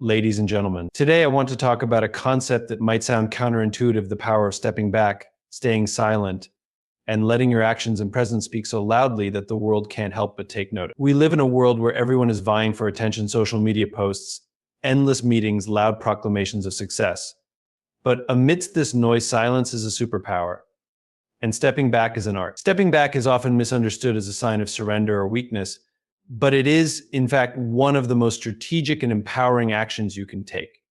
ladies and gentlemen. Today, I want to talk about a concept that might sound counterintuitive: the power of stepping back, staying silent, and letting your actions and presence speak so loudly that the world can't help but take notice. We live in a world where everyone is vying for attention: social media posts, endless meetings, loud proclamations of success. But amidst this noise, silence is a superpower, and stepping back is an art. Stepping back is often misunderstood as a sign of surrender or weakness, but it is, in fact, one of the most strategic and empowering actions you can take.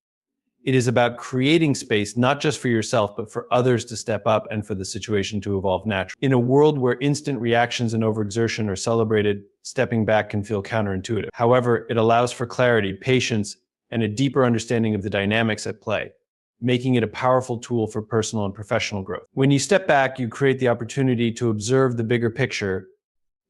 It is about creating space, not just for yourself, but for others to step up and for the situation to evolve naturally. In a world where instant reactions and overexertion are celebrated, stepping back can feel counterintuitive. However, it allows for clarity, patience, and a deeper understanding of the dynamics at play, making it a powerful tool for personal and professional growth. When you step back, you create the opportunity to observe the bigger picture.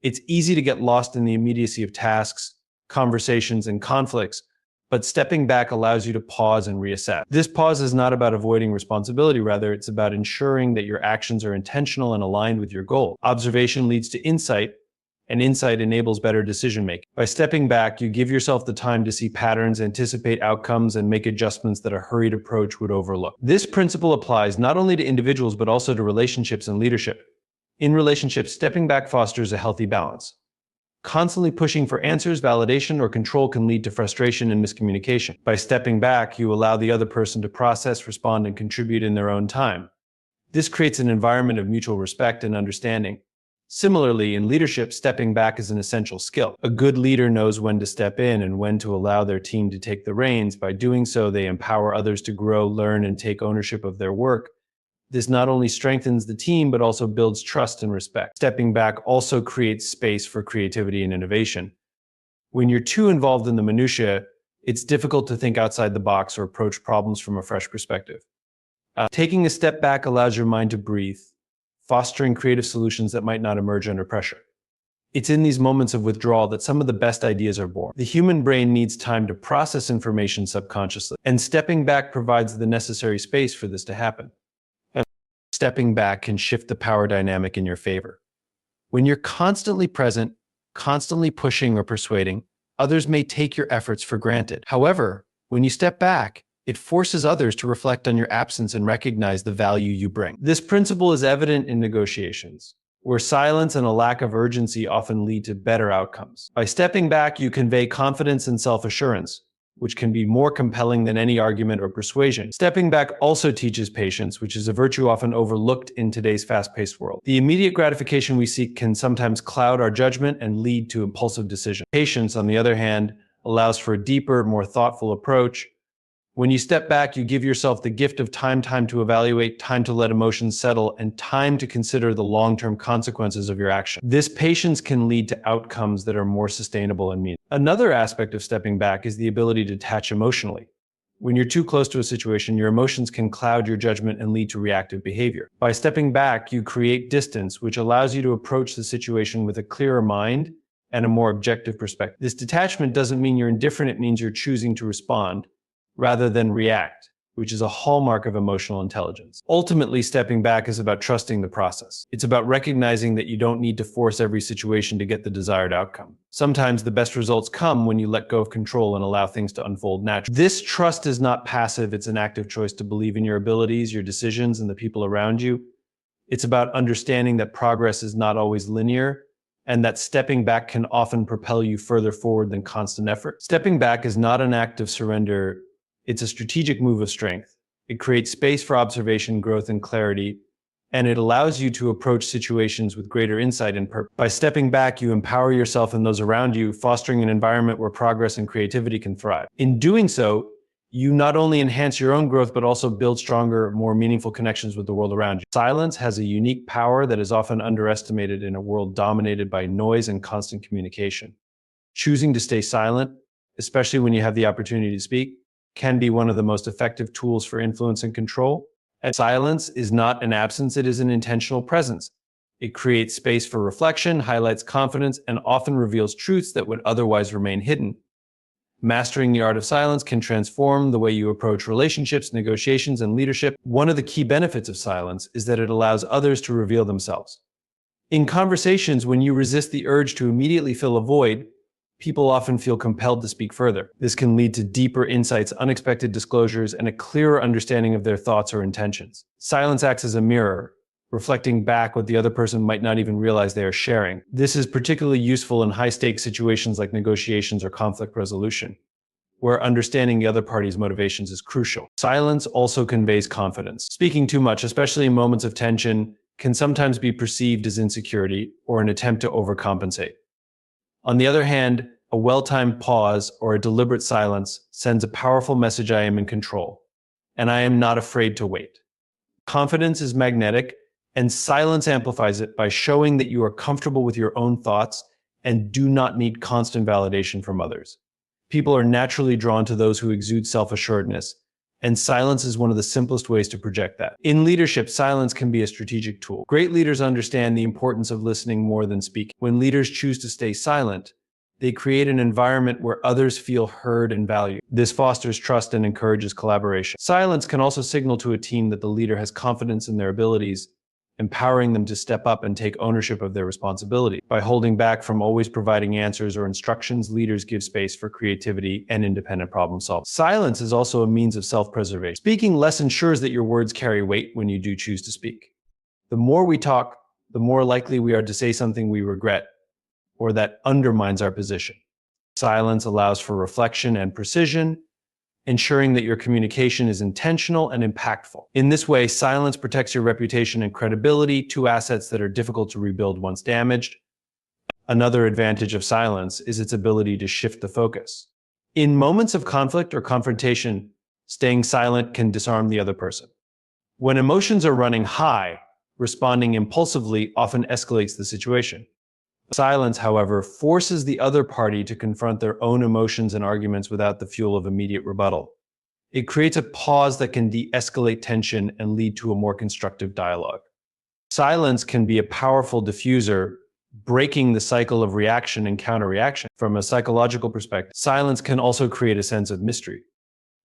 It's easy to get lost in the immediacy of tasks, conversations, and conflicts, but stepping back allows you to pause and reassess. This pause is not about avoiding responsibility, rather, it's about ensuring that your actions are intentional and aligned with your goal. Observation leads to insight, and insight enables better decision-making. By stepping back, you give yourself the time to see patterns, anticipate outcomes, and make adjustments that a hurried approach would overlook. This principle applies not only to individuals, but also to relationships and leadership. In relationships, stepping back fosters a healthy balance. Constantly pushing for answers, validation, or control can lead to frustration and miscommunication. By stepping back, you allow the other person to process, respond, and contribute in their own time. This creates an environment of mutual respect and understanding. Similarly, in leadership, stepping back is an essential skill. A good leader knows when to step in and when to allow their team to take the reins. By doing so, they empower others to grow, learn, and take ownership of their work. This not only strengthens the team, but also builds trust and respect. Stepping back also creates space for creativity and innovation. When you're too involved in the minutiae, it's difficult to think outside the box or approach problems from a fresh perspective. Taking a step back allows your mind to breathe, fostering creative solutions that might not emerge under pressure. It's in these moments of withdrawal that some of the best ideas are born. The human brain needs time to process information subconsciously, and stepping back provides the necessary space for this to happen. Stepping back can shift the power dynamic in your favor. When you're constantly present, constantly pushing or persuading, others may take your efforts for granted. However, when you step back, it forces others to reflect on your absence and recognize the value you bring. This principle is evident in negotiations, where silence and a lack of urgency often lead to better outcomes. By stepping back, you convey confidence and self-assurance, which can be more compelling than any argument or persuasion. Stepping back also teaches patience, which is a virtue often overlooked in today's fast-paced world. The immediate gratification we seek can sometimes cloud our judgment and lead to impulsive decisions. Patience, on the other hand, allows for a deeper, more thoughtful approach. When you step back, you give yourself the gift of time to evaluate, time to let emotions settle, and time to consider the long-term consequences of your action. This patience can lead to outcomes that are more sustainable and meaningful. Another aspect of stepping back is the ability to detach emotionally. When you're too close to a situation, your emotions can cloud your judgment and lead to reactive behavior. By stepping back, you create distance, which allows you to approach the situation with a clearer mind and a more objective perspective. This detachment doesn't mean you're indifferent, it means you're choosing to respond rather than react, which is a hallmark of emotional intelligence. Ultimately, stepping back is about trusting the process. It's about recognizing that you don't need to force every situation to get the desired outcome. Sometimes the best results come when you let go of control and allow things to unfold naturally. This trust is not passive, it's an active choice to believe in your abilities, your decisions, and the people around you. It's about understanding that progress is not always linear, and that stepping back can often propel you further forward than constant effort. Stepping back is not an act of surrender. It's a strategic move of strength. It creates space for observation, growth, and clarity, and it allows you to approach situations with greater insight and purpose. By stepping back, you empower yourself and those around you, fostering an environment where progress and creativity can thrive. In doing so, you not only enhance your own growth, but also build stronger, more meaningful connections with the world around you. Silence has a unique power that is often underestimated in a world dominated by noise and constant communication. Choosing to stay silent, especially when you have the opportunity to speak, can be one of the most effective tools for influence and control. And silence is not an absence, it is an intentional presence. It creates space for reflection, highlights confidence, and often reveals truths that would otherwise remain hidden. Mastering the art of silence can transform the way you approach relationships, negotiations, and leadership. One of the key benefits of silence is that it allows others to reveal themselves. In conversations, when you resist the urge to immediately fill a void, people often feel compelled to speak further. This can lead to deeper insights, unexpected disclosures, and a clearer understanding of their thoughts or intentions. Silence acts as a mirror, reflecting back what the other person might not even realize they are sharing. This is particularly useful in high-stakes situations like negotiations or conflict resolution, where understanding the other party's motivations is crucial. Silence also conveys confidence. Speaking too much, especially in moments of tension, can sometimes be perceived as insecurity or an attempt to overcompensate. On the other hand, a well-timed pause or a deliberate silence sends a powerful message: I am in control, and I am not afraid to wait. Confidence is magnetic, and silence amplifies it by showing that you are comfortable with your own thoughts and do not need constant validation from others. People are naturally drawn to those who exude self-assuredness, and silence is one of the simplest ways to project that. In leadership, silence can be a strategic tool. Great leaders understand the importance of listening more than speaking. When leaders choose to stay silent, they create an environment where others feel heard and valued. This fosters trust and encourages collaboration. Silence can also signal to a team that the leader has confidence in their abilities, empowering them to step up and take ownership of their responsibility. By holding back from always providing answers or instructions, leaders give space for creativity and independent problem solving. Silence is also a means of self-preservation. Speaking less ensures that your words carry weight when you do choose to speak. The more we talk, the more likely we are to say something we regret or that undermines our position. Silence allows for reflection and precision, ensuring that your communication is intentional and impactful. In this way, silence protects your reputation and credibility, two assets that are difficult to rebuild once damaged. Another advantage of silence is its ability to shift the focus. In moments of conflict or confrontation, staying silent can disarm the other person. When emotions are running high, responding impulsively often escalates the situation. Silence, however, forces the other party to confront their own emotions and arguments without the fuel of immediate rebuttal. It creates a pause that can de-escalate tension and lead to a more constructive dialogue. Silence can be a powerful diffuser, breaking the cycle of reaction and counter-reaction. From a psychological perspective, silence can also create a sense of mystery.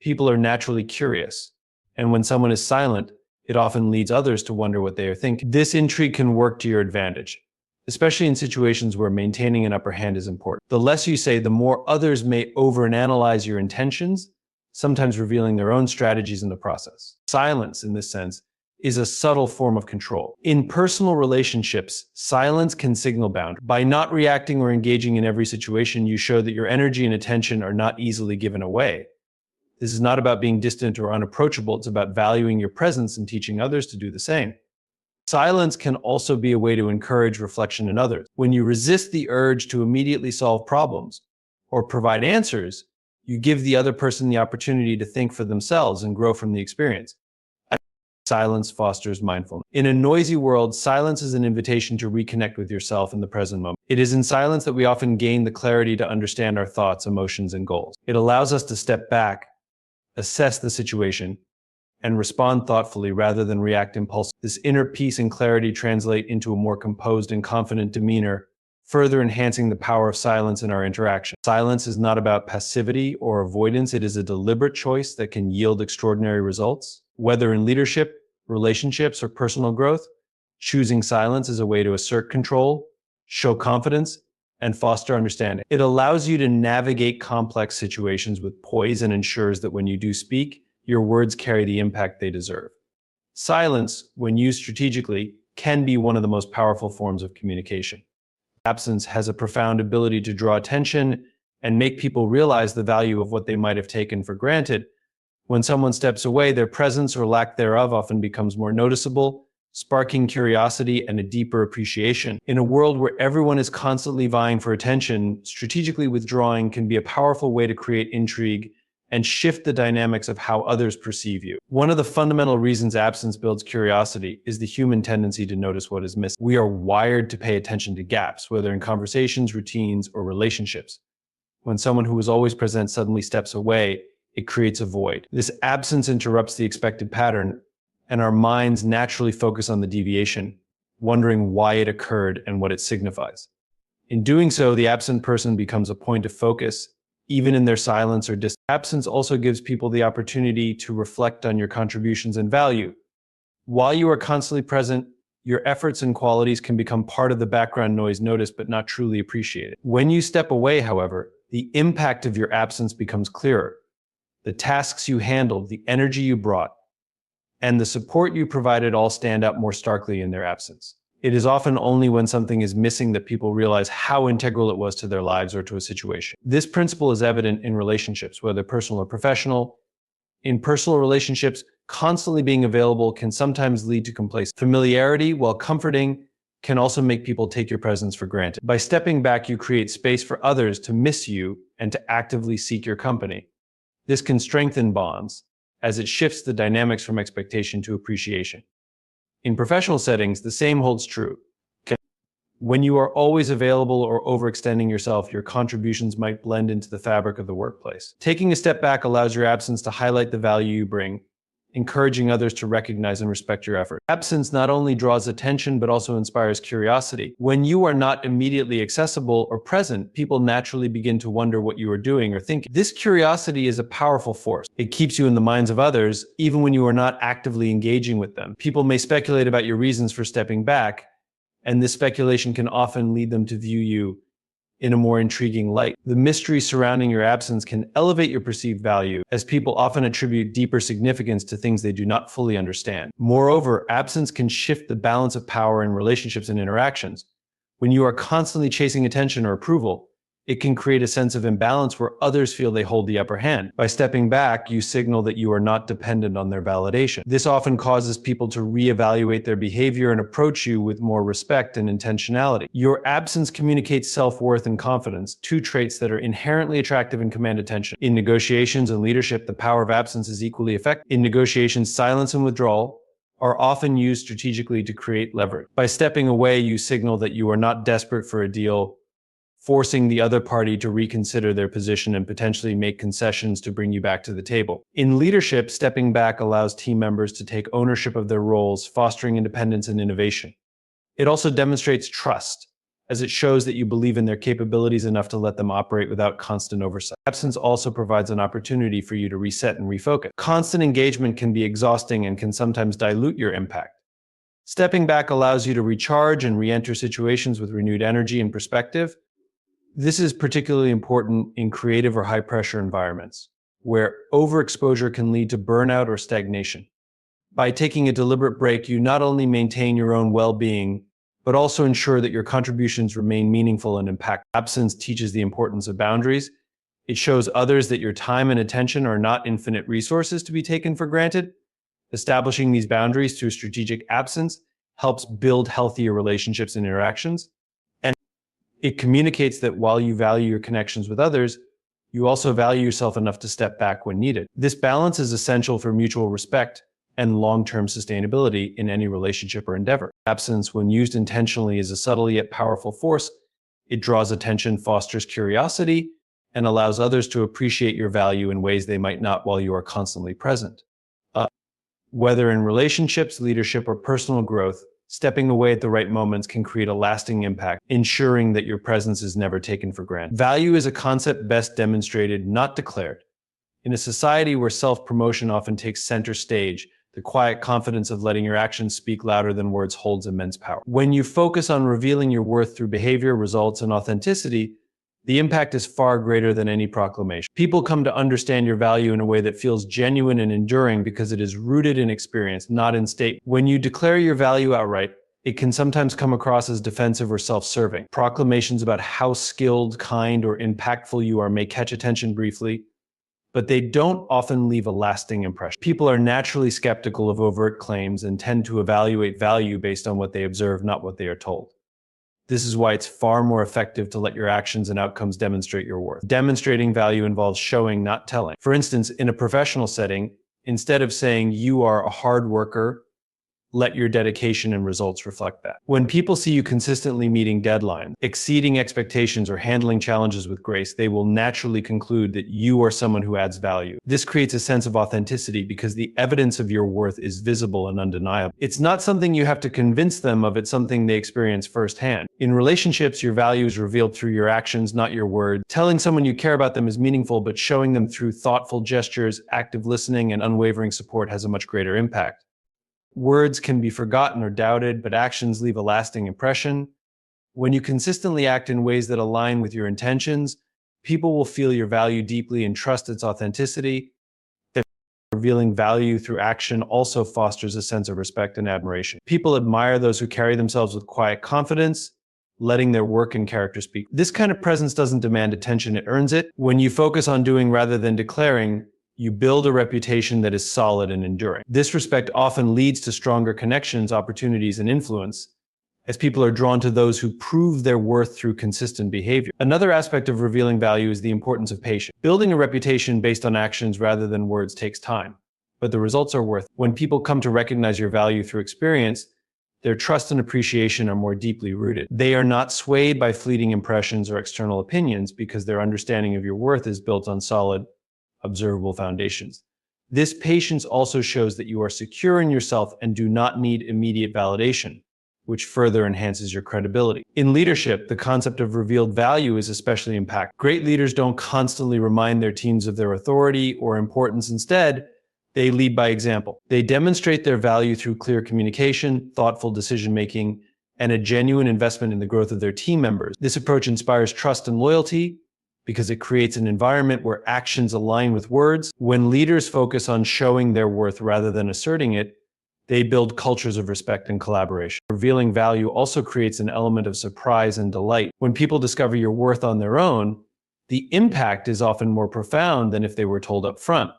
People are naturally curious, and when someone is silent, it often leads others to wonder what they are thinking. This intrigue can work to your advantage, especially in situations where maintaining an upper hand is important. The less you say, the more others may overanalyze your intentions, sometimes revealing their own strategies in the process. Silence, in this sense, is a subtle form of control. In personal relationships, silence can signal boundaries. By not reacting or engaging in every situation, you show that your energy and attention are not easily given away. This is not about being distant or unapproachable, it's about valuing your presence and teaching others to do the same. Silence can also be a way to encourage reflection in others. When you resist the urge to immediately solve problems or provide answers, you give the other person the opportunity to think for themselves and grow from the experience. Silence fosters mindfulness. In a noisy world, silence is an invitation to reconnect with yourself in the present moment. It is in silence that we often gain the clarity to understand our thoughts, emotions, and goals. It allows us to step back, assess the situation, and respond thoughtfully rather than react impulsively. This inner peace and clarity translate into a more composed and confident demeanor, further enhancing the power of silence in our interaction. Silence is not about passivity or avoidance. It is a deliberate choice that can yield extraordinary results. Whether in leadership, relationships, or personal growth, choosing silence is a way to assert control, show confidence, and foster understanding. It allows you to navigate complex situations with poise and ensures that when you do speak, your words carry the impact they deserve. Silence, when used strategically, can be one of the most powerful forms of communication. Absence has a profound ability to draw attention and make people realize the value of what they might have taken for granted. When someone steps away, their presence or lack thereof often becomes more noticeable, sparking curiosity and a deeper appreciation. In a world where everyone is constantly vying for attention, strategically withdrawing can be a powerful way to create intrigue and shift the dynamics of how others perceive you. One of the fundamental reasons absence builds curiosity is the human tendency to notice what is missing. We are wired to pay attention to gaps, whether in conversations, routines, or relationships. When someone who is always present suddenly steps away, it creates a void. This absence interrupts the expected pattern, and our minds naturally focus on the deviation, wondering why it occurred and what it signifies. In doing so, the absent person becomes a point of focus, even in their silence or distance. Absence also gives people the opportunity to reflect on your contributions and value. While you are constantly present, your efforts and qualities can become part of the background noise noticed but not truly appreciated. When you step away, however, the impact of your absence becomes clearer. The tasks you handled, the energy you brought, and the support you provided all stand out more starkly in their absence. It is often only when something is missing that people realize how integral it was to their lives or to a situation. This principle is evident in relationships, whether personal or professional. In personal relationships, constantly being available can sometimes lead to complacency. Familiarity, while comforting, can also make people take your presence for granted. By stepping back, you create space for others to miss you and to actively seek your company. This can strengthen bonds, as it shifts the dynamics from expectation to appreciation. In professional settings, the same holds true. When you are always available or overextending yourself, your contributions might blend into the fabric of the workplace. Taking a step back allows your absence to highlight the value you bring, encouraging others to recognize and respect your effort. Absence not only draws attention, but also inspires curiosity. When you are not immediately accessible or present, people naturally begin to wonder what you are doing or thinking. This curiosity is a powerful force. It keeps you in the minds of others, even when you are not actively engaging with them. People may speculate about your reasons for stepping back, and this speculation can often lead them to view you in a more intriguing light. The mystery surrounding your absence can elevate your perceived value, as people often attribute deeper significance to things they do not fully understand. Moreover, absence can shift the balance of power in relationships and interactions. When you are constantly chasing attention or approval, it can create a sense of imbalance where others feel they hold the upper hand. By stepping back, you signal that you are not dependent on their validation. This often causes people to reevaluate their behavior and approach you with more respect and intentionality. Your absence communicates self-worth and confidence, two traits that are inherently attractive and command attention. In negotiations and leadership, the power of absence is equally effective. In negotiations, silence and withdrawal are often used strategically to create leverage. By stepping away, you signal that you are not desperate for a deal, forcing the other party to reconsider their position and potentially make concessions to bring you back to the table. In leadership, stepping back allows team members to take ownership of their roles, fostering independence and innovation. It also demonstrates trust, as it shows that you believe in their capabilities enough to let them operate without constant oversight. Absence also provides an opportunity for you to reset and refocus. Constant engagement can be exhausting and can sometimes dilute your impact. Stepping back allows you to recharge and re-enter situations with renewed energy and perspective. This is particularly important in creative or high-pressure environments, where overexposure can lead to burnout or stagnation. By taking a deliberate break, you not only maintain your own well-being, but also ensure that your contributions remain meaningful and impactful. Absence teaches the importance of boundaries. It shows others that your time and attention are not infinite resources to be taken for granted. Establishing these boundaries through strategic absence helps build healthier relationships and interactions. It communicates that while you value your connections with others, you also value yourself enough to step back when needed. This balance is essential for mutual respect and long-term sustainability in any relationship or endeavor. Absence, when used intentionally, is a subtle yet powerful force. It draws attention, fosters curiosity, and allows others to appreciate your value in ways they might not while you are constantly present. Whether in relationships, leadership, or personal growth, stepping away at the right moments can create a lasting impact, ensuring that your presence is never taken for granted. Value is a concept best demonstrated, not declared. In a society where self-promotion often takes center stage, the quiet confidence of letting your actions speak louder than words holds immense power. When you focus on revealing your worth through behavior, results, and authenticity, the impact is far greater than any proclamation. People come to understand your value in a way that feels genuine and enduring because it is rooted in experience, not in statement. When you declare your value outright, it can sometimes come across as defensive or self-serving. Proclamations about how skilled, kind, or impactful you are may catch attention briefly, but they don't often leave a lasting impression. People are naturally skeptical of overt claims and tend to evaluate value based on what they observe, not what they are told. This is why it's far more effective to let your actions and outcomes demonstrate your worth. Demonstrating value involves showing, not telling. For instance, in a professional setting, instead of saying you are a hard worker, let your dedication and results reflect that. When people see you consistently meeting deadlines, exceeding expectations, or handling challenges with grace, they will naturally conclude that you are someone who adds value. This creates a sense of authenticity because the evidence of your worth is visible and undeniable. It's not something you have to convince them of, it's something they experience firsthand. In relationships, your value is revealed through your actions, not your words. Telling someone you care about them is meaningful, but showing them through thoughtful gestures, active listening, and unwavering support has a much greater impact. Words can be forgotten or doubted, but actions leave a lasting impression. When you consistently act in ways that align with your intentions, people will feel your value deeply and trust its authenticity. Revealing value through action also fosters a sense of respect and admiration. People admire those who carry themselves with quiet confidence, letting their work and character speak. This kind of presence doesn't demand attention, it earns it. When you focus on doing rather than declaring, you build a reputation that is solid and enduring. This respect often leads to stronger connections, opportunities, and influence, as people are drawn to those who prove their worth through consistent behavior. Another aspect of revealing value is the importance of patience. Building a reputation based on actions rather than words takes time, but the results are worth it. When people come to recognize your value through experience, their trust and appreciation are more deeply rooted. They are not swayed by fleeting impressions or external opinions because their understanding of your worth is built on solid, observable foundations. This patience also shows that you are secure in yourself and do not need immediate validation, which further enhances your credibility. In leadership, the concept of revealed value is especially impactful. Great leaders don't constantly remind their teams of their authority or importance. Instead, they lead by example. They demonstrate their value through clear communication, thoughtful decision-making, and a genuine investment in the growth of their team members. This approach inspires trust and loyalty because it creates an environment where actions align with words. When leaders focus on showing their worth rather than asserting it, they build cultures of respect and collaboration. Revealing value also creates an element of surprise and delight. When people discover your worth on their own, the impact is often more profound than if they were told up front.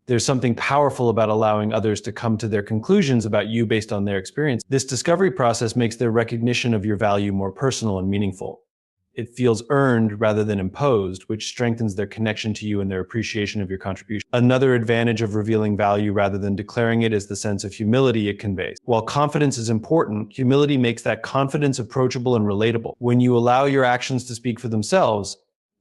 There's something powerful about allowing others to come to their conclusions about you based on their experience. This discovery process makes their recognition of your value more personal and meaningful. It feels earned rather than imposed, which strengthens their connection to you and their appreciation of your contribution. Another advantage of revealing value rather than declaring it is the sense of humility it conveys. While confidence is important, humility makes that confidence approachable and relatable. When you allow your actions to speak for themselves,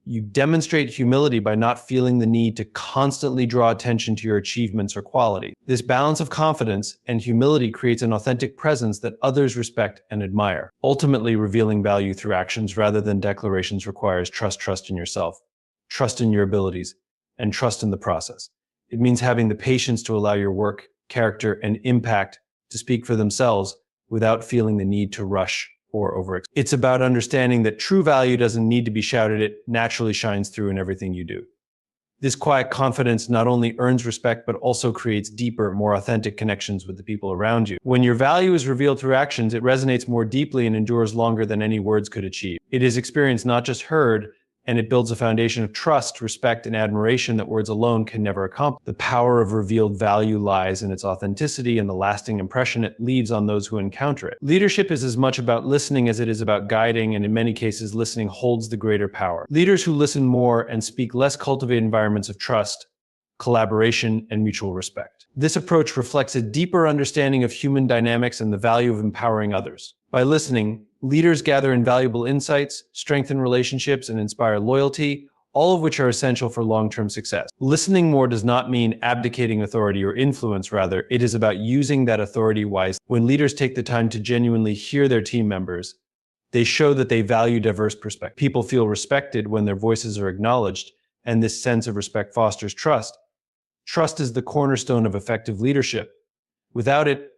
you demonstrate humility by not feeling the need to constantly draw attention to your achievements or quality. This balance of confidence and humility creates an authentic presence that others respect and admire. Ultimately, revealing value through actions rather than declarations requires trust in yourself, trust in your abilities, and trust in the process. It means having the patience to allow your work, character, and impact to speak for themselves without feeling the need to rush or over. It's about understanding that true value doesn't need to be shouted, it naturally shines through in everything you do. This quiet confidence not only earns respect, but also creates deeper, more authentic connections with the people around you. When your value is revealed through actions, it resonates more deeply and endures longer than any words could achieve. It is experienced, not just heard, and it builds a foundation of trust, respect, and admiration that words alone can never accomplish. The power of revealed value lies in its authenticity and the lasting impression it leaves on those who encounter it. Leadership is as much about listening as it is about guiding, and in many cases, listening holds the greater power. Leaders who listen more and speak less cultivate environments of trust, collaboration, and mutual respect. This approach reflects a deeper understanding of human dynamics and the value of empowering others. By listening, leaders gather invaluable insights, strengthen relationships, and inspire loyalty, all of which are essential for long-term success. Listening more does not mean abdicating authority or influence. Rather, it is about using that authority wisely. When leaders take the time to genuinely hear their team members, they show that they value diverse perspectives. People feel respected when their voices are acknowledged, and this sense of respect fosters trust. Trust is the cornerstone of effective leadership. Without it,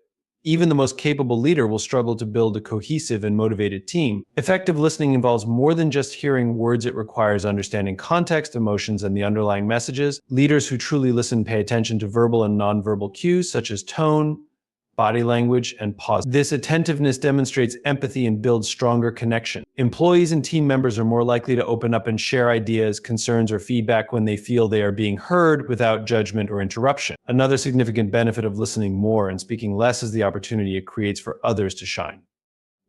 even the most capable leader will struggle to build a cohesive and motivated team. Effective listening involves more than just hearing words. It requires understanding context, emotions, and the underlying messages. Leaders who truly listen pay attention to verbal and nonverbal cues such as tone, body language, and pause. This attentiveness demonstrates empathy and builds stronger connection. Employees and team members are more likely to open up and share ideas, concerns, or feedback when they feel they are being heard without judgment or interruption. Another significant benefit of listening more and speaking less is the opportunity it creates for others to shine.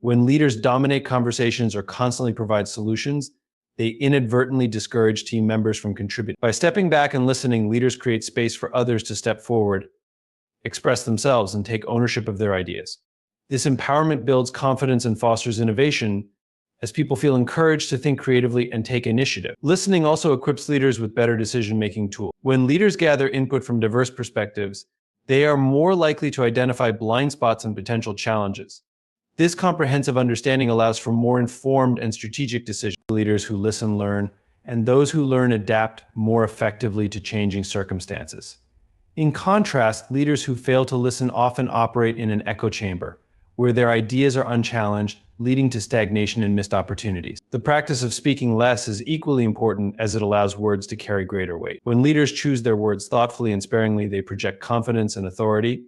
When leaders dominate conversations or constantly provide solutions, they inadvertently discourage team members from contributing. By stepping back and listening, leaders create space for others to step forward, express themselves, and take ownership of their ideas. This empowerment builds confidence and fosters innovation as people feel encouraged to think creatively and take initiative. Listening also equips leaders with better decision-making tools. When leaders gather input from diverse perspectives, they are more likely to identify blind spots and potential challenges. This comprehensive understanding allows for more informed and strategic decisions. Leaders who listen learn, and those who learn adapt more effectively to changing circumstances. In contrast, leaders who fail to listen often operate in an echo chamber, where their ideas are unchallenged, leading to stagnation and missed opportunities. The practice of speaking less is equally important as it allows words to carry greater weight. When leaders choose their words thoughtfully and sparingly, they project confidence and authority.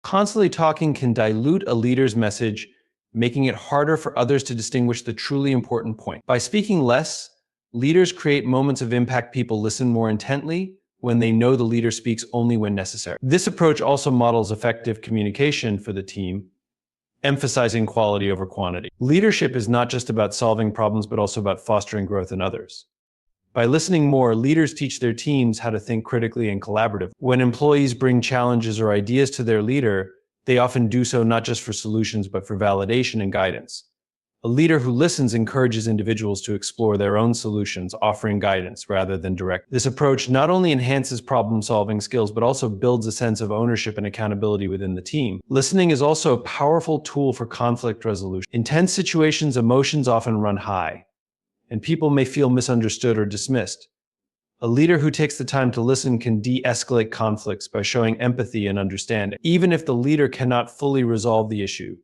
Constantly talking can dilute a leader's message, making it harder for others to distinguish the truly important point. By speaking less, leaders create moments of impact. People listen more intently when they know the leader speaks only when necessary. This approach also models effective communication for the team, emphasizing quality over quantity. Leadership is not just about solving problems, but also about fostering growth in others. By listening more, leaders teach their teams how to think critically and collaboratively. When employees bring challenges or ideas to their leader, they often do so not just for solutions, but for validation and guidance. A leader who listens encourages individuals to explore their own solutions, offering guidance rather than direct. This approach not only enhances problem-solving skills, but also builds a sense of ownership and accountability within the team. Listening is also a powerful tool for conflict resolution. In tense situations, emotions often run high, and people may feel misunderstood or dismissed. A leader who takes the time to listen can de-escalate conflicts by showing empathy and understanding. Even if the leader cannot fully resolve the issue,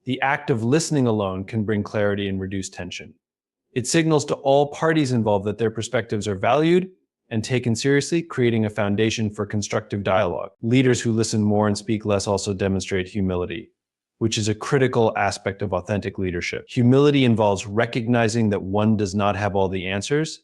the act of listening alone can bring clarity and reduce tension. It signals to all parties involved that their perspectives are valued and taken seriously, creating a foundation for constructive dialogue. Leaders who listen more and speak less also demonstrate humility, which is a critical aspect of authentic leadership. Humility involves recognizing that one does not have all the answers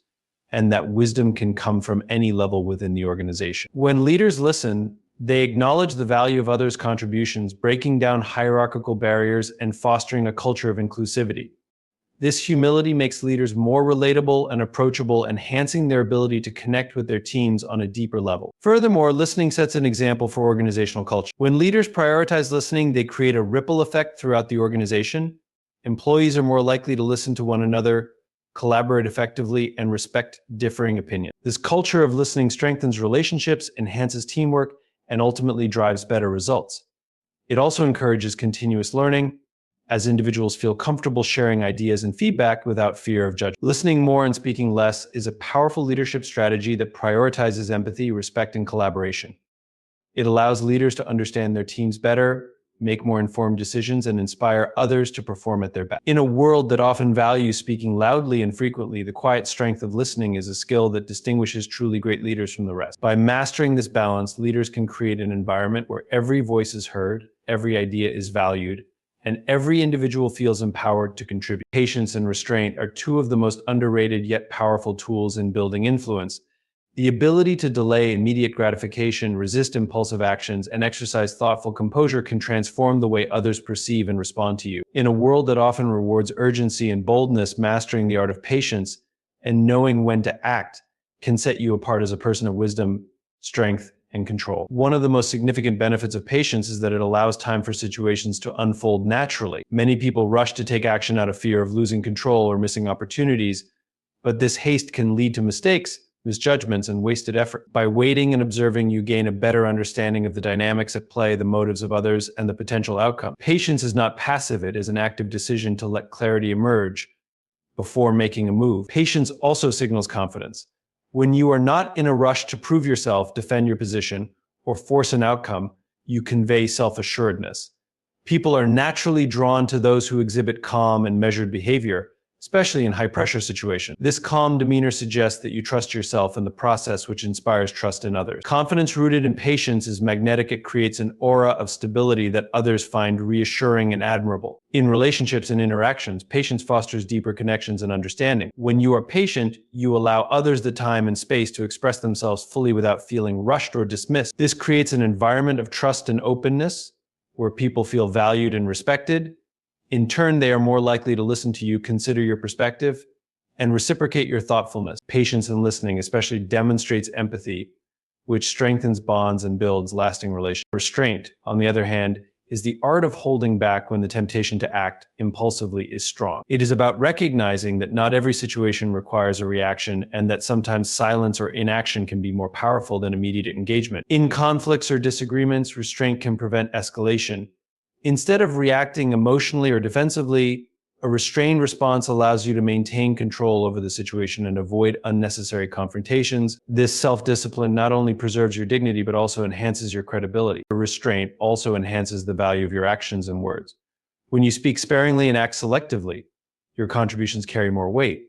and that wisdom can come from any level within the organization. When leaders listen, they acknowledge the value of others' contributions, breaking down hierarchical barriers and fostering a culture of inclusivity. This humility makes leaders more relatable and approachable, enhancing their ability to connect with their teams on a deeper level. Furthermore, listening sets an example for organizational culture. When leaders prioritize listening, they create a ripple effect throughout the organization. Employees are more likely to listen to one another, collaborate effectively, and respect differing opinions. This culture of listening strengthens relationships, enhances teamwork, and ultimately drives better results. It also encourages continuous learning, as individuals feel comfortable sharing ideas and feedback without fear of judgment. Listening more and speaking less is a powerful leadership strategy that prioritizes empathy, respect, and collaboration. It allows leaders to understand their teams better, make more informed decisions, and inspire others to perform at their best. In a world that often values speaking loudly and frequently, the quiet strength of listening is a skill that distinguishes truly great leaders from the rest. By mastering this balance, leaders can create an environment where every voice is heard, every idea is valued, and every individual feels empowered to contribute. Patience and restraint are two of the most underrated yet powerful tools in building influence. The ability to delay immediate gratification, resist impulsive actions, and exercise thoughtful composure can transform the way others perceive and respond to you. In a world that often rewards urgency and boldness, mastering the art of patience and knowing when to act can set you apart as a person of wisdom, strength, and control. One of the most significant benefits of patience is that it allows time for situations to unfold naturally. Many people rush to take action out of fear of losing control or missing opportunities, but this haste can lead to mistakes, misjudgments, and wasted effort. By waiting and observing, you gain a better understanding of the dynamics at play, the motives of others, and the potential outcome. Patience is not passive, it is an active decision to let clarity emerge before making a move. Patience also signals confidence. When you are not in a rush to prove yourself, defend your position, or force an outcome, you convey self-assuredness. People are naturally drawn to those who exhibit calm and measured behavior, especially in high-pressure situations. This calm demeanor suggests that you trust yourself in the process, which inspires trust in others. Confidence rooted in patience is magnetic. It creates an aura of stability that others find reassuring and admirable. In relationships and interactions, patience fosters deeper connections and understanding. When you are patient, you allow others the time and space to express themselves fully without feeling rushed or dismissed. This creates an environment of trust and openness where people feel valued and respected. In turn, they are more likely to listen to you, consider your perspective, and reciprocate your thoughtfulness. Patience in listening especially demonstrates empathy, which strengthens bonds and builds lasting relationships. Restraint, on the other hand, is the art of holding back when the temptation to act impulsively is strong. It is about recognizing that not every situation requires a reaction and that sometimes silence or inaction can be more powerful than immediate engagement. In conflicts or disagreements, restraint can prevent escalation. Instead of reacting emotionally or defensively, A restrained response allows you to maintain control over the situation and avoid unnecessary confrontations. This self-discipline not only preserves your dignity, but also enhances your credibility. A restraint also enhances the value of your actions and words. When you speak sparingly and act selectively, your contributions carry more weight.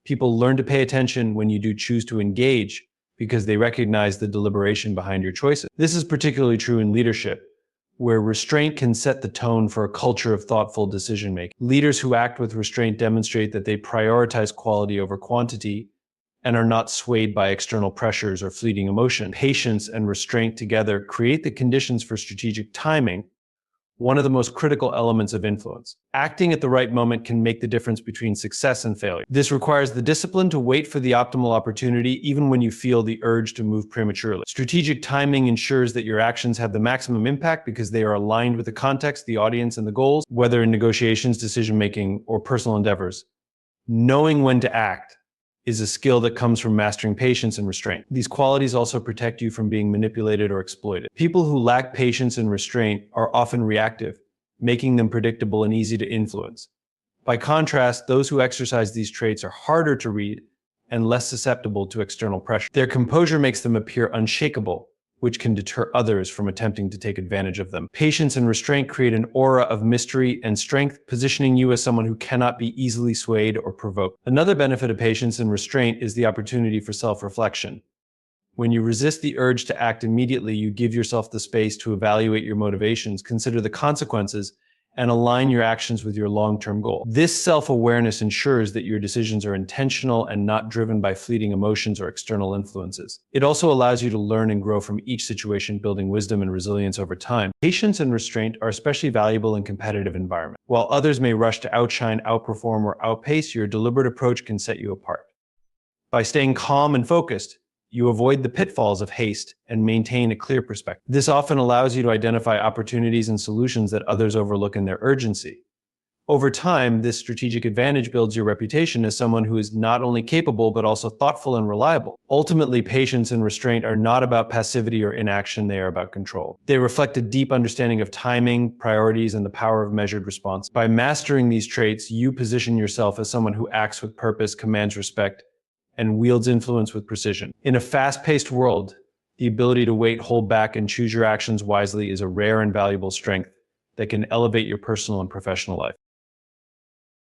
People learn to pay attention when you do choose to engage because they recognize the deliberation behind your choices. This is particularly true in leadership, where restraint can set the tone for a culture of thoughtful decision-making. Leaders who act with restraint demonstrate that they prioritize quality over quantity and are not swayed by external pressures or fleeting emotion. Patience and restraint together create the conditions for strategic timing, one of the most critical elements of influence. Acting at the right moment can make the difference between success and failure. This requires the discipline to wait for the optimal opportunity, even when you feel the urge to move prematurely. Strategic timing ensures that your actions have the maximum impact because they are aligned with the context, the audience, and the goals, whether in negotiations, decision-making, or personal endeavors. Knowing when to act is a skill that comes from mastering patience and restraint. These qualities also protect you from being manipulated or exploited. People who lack patience and restraint are often reactive, making them predictable and easy to influence. By contrast, those who exercise these traits are harder to read and less susceptible to external pressure. Their composure makes them appear unshakable, which can deter others from attempting to take advantage of them. Patience and restraint create an aura of mystery and strength, positioning you as someone who cannot be easily swayed or provoked. Another benefit of patience and restraint is the opportunity for self-reflection. When you resist the urge to act immediately, you give yourself the space to evaluate your motivations, consider the consequences, and align your actions with your long-term goal. This self-awareness ensures that your decisions are intentional and not driven by fleeting emotions or external influences. It also allows you to learn and grow from each situation, building wisdom and resilience over time. Patience and restraint are especially valuable in competitive environments. While others may rush to outshine, outperform, or outpace, your deliberate approach can set you apart. By staying calm and focused, you avoid the pitfalls of haste and maintain a clear perspective. This often allows you to identify opportunities and solutions that others overlook in their urgency. Over time, this strategic advantage builds your reputation as someone who is not only capable, but also thoughtful and reliable. Ultimately, patience and restraint are not about passivity or inaction, they are about control. They reflect a deep understanding of timing, priorities, and the power of measured response. By mastering these traits, you position yourself as someone who acts with purpose, commands respect, and wields influence with precision. In a fast-paced world, the ability to wait, hold back, and choose your actions wisely is a rare and valuable strength that can elevate your personal and professional life.